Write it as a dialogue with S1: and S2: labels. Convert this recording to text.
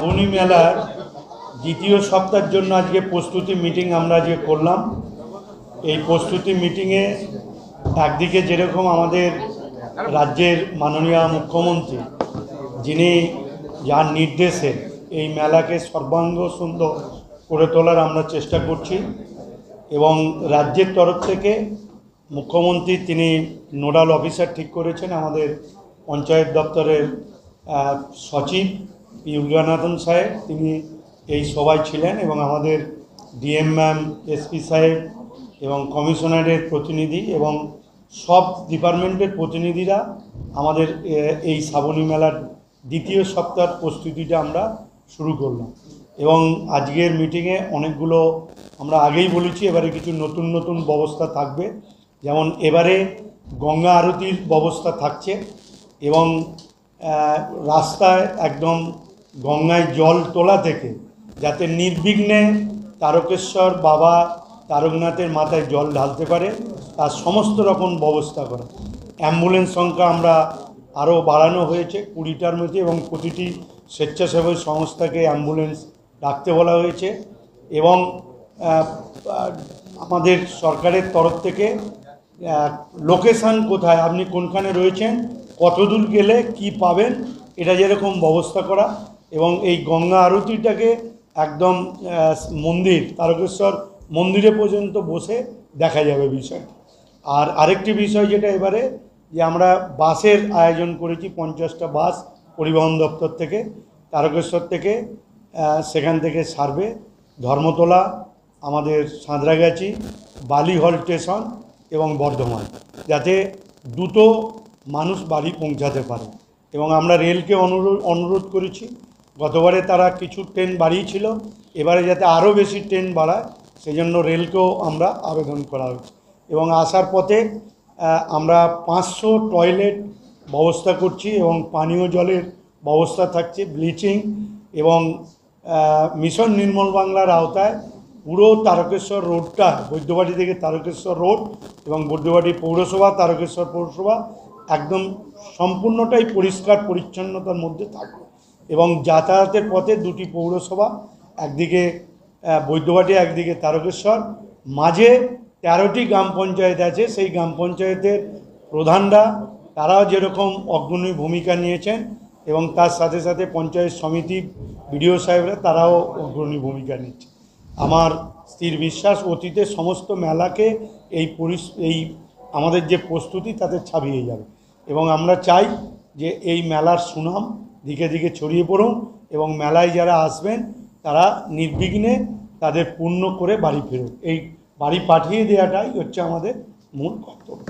S1: শ্রাবণী মেলার দ্বিতীয় সপ্তাহের জন্য আজকে প্রস্তুতি মিটিং আমরা যে করলাম। এই প্রস্তুতি মিটিংয়ে একদিকে যেরকম আমাদের রাজ্যের মাননীয় মুখ্যমন্ত্রী, যিনি যার নির্দেশে এই মেলাকে সর্বাঙ্গ সুন্দর করে তোলার আমরা চেষ্টা করছি, এবং রাজ্যের তরফ থেকে মুখ্যমন্ত্রী তিনি নোডাল অফিসার ঠিক করেছেন। আমাদের পঞ্চায়েত দপ্তরের সচিব ইউগানাথন সাহেব তিনি এই সভায় ছিলেন, এবং আমাদের ডিএম ম্যাম, এসপি সাহেব এবং কমিশনারের প্রতিনিধি এবং সব ডিপার্টমেন্টের প্রতিনিধিরা আমাদের এই শ্রাবণী মেলার দ্বিতীয় সপ্তাহের প্রস্তুতিটা আমরা শুরু করলাম। এবং আজকের মিটিংয়ে অনেকগুলো আমরা আগেই বলেছি, এবারে কিছু নতুন নতুন ব্যবস্থা থাকবে। যেমন এবারে গঙ্গা আরতির ব্যবস্থা থাকছে, এবং রাস্তায় একদম গঙ্গায় জল তোলা থেকে যাতে নির্বিঘ্নে তারকেশ্বর বাবা তারকনাথের মাথায় জল ঢালতে পারে তার সমস্ত রকম ব্যবস্থা করা। অ্যাম্বুলেন্স সংখ্যা আমরা আরও বাড়ানো হয়েছে 20টার মধ্যে, এবং প্রতিটি স্বেচ্ছাসেবী সংস্থাকে অ্যাম্বুলেন্স রাখতে বলা হয়েছে। এবং আমাদের সরকারের তরফ থেকে লোকেশান কোথায়, আপনি কোনখানে রয়েছেন, কত দূর গেলে কি পাবেন, এটা যেরকম ব্যবস্থা করা। এবং এই গঙ্গা আরতিটাকে একদম মন্দির তারকেশ্বর মন্দিরে পর্যন্ত বসে দেখা যাবে বিষয়টা। আর আরেকটি বিষয় যেটা এবারে যে আমরা বাসের আয়োজন করেছি, 50টা বাস পরিবহন দপ্তর থেকে তারকেশ্বর থেকে, সেখান থেকে সার্ভে, ধর্মতলা, আমাদের সাঁতরাগাছি, বালিহল স্টেশন এবং বর্ধমান, যাতে দ্রুত মানুষ বাড়ি পৌঁছাতে পারে। এবং আমরা রেলকে অনুরোধ করেছি, গতবারে তারা কিছু ট্রেন বাড়িয়েছিল, এবারে যাতে আরও বেশি ট্রেন বাড়ায় সেই জন্য রেলকেও আমরা আবেদন করা হয়েছে। এবং আসার পথে আমরা 500 টয়লেট ব্যবস্থা করছি, এবং পানীয় জলের ব্যবস্থা থাকছে, ব্লিচিং, এবং মিশন নির্মল বাংলার আওতায় পুরো তারকেশ্বর রোডটা, বৈদ্যবাটি থেকে তারকেশ্বর রোড এবং বৈদ্যবাটি পৌরসভা, তারকেশ্বর পৌরসভা একদম সম্পূর্ণটাই পরিষ্কার পরিচ্ছন্নতার মধ্যে থাকবে। এবং যাতায়াতের পথে 2টি পৌরসভা, একদিকে বৈদ্যবাটি, একদিকে তারকেশ্বর, মাঝে 13টি গ্রাম পঞ্চায়েত আছে। সেই গ্রাম পঞ্চায়েতের প্রধানরা তারাও যেরকম অগ্রণী ভূমিকা নিয়েছেন, এবং তার সাথে সাথে পঞ্চায়েত সমিতি বিডিও সাহেবরা তারাও অগ্রণী ভূমিকা নিচ্ছে। আমার স্থির বিশ্বাস অতীতের সমস্ত মেলাকে এই আমাদের যে প্রস্তুতি তাতে ছাপিয়ে যাবে। এবং আমরা চাই যে এই মেলার সুনাম দিকে দিকে ছড়িয়ে পড়ুন, এবং মেলায় যারা আসবেন তারা নির্বিঘ্নে তাদের পূর্ণ করে বাড়ি ফেরুন। এই বাড়ি পাঠিয়ে দেওয়াটাই হচ্ছে আমাদের মূল কর্তব্য।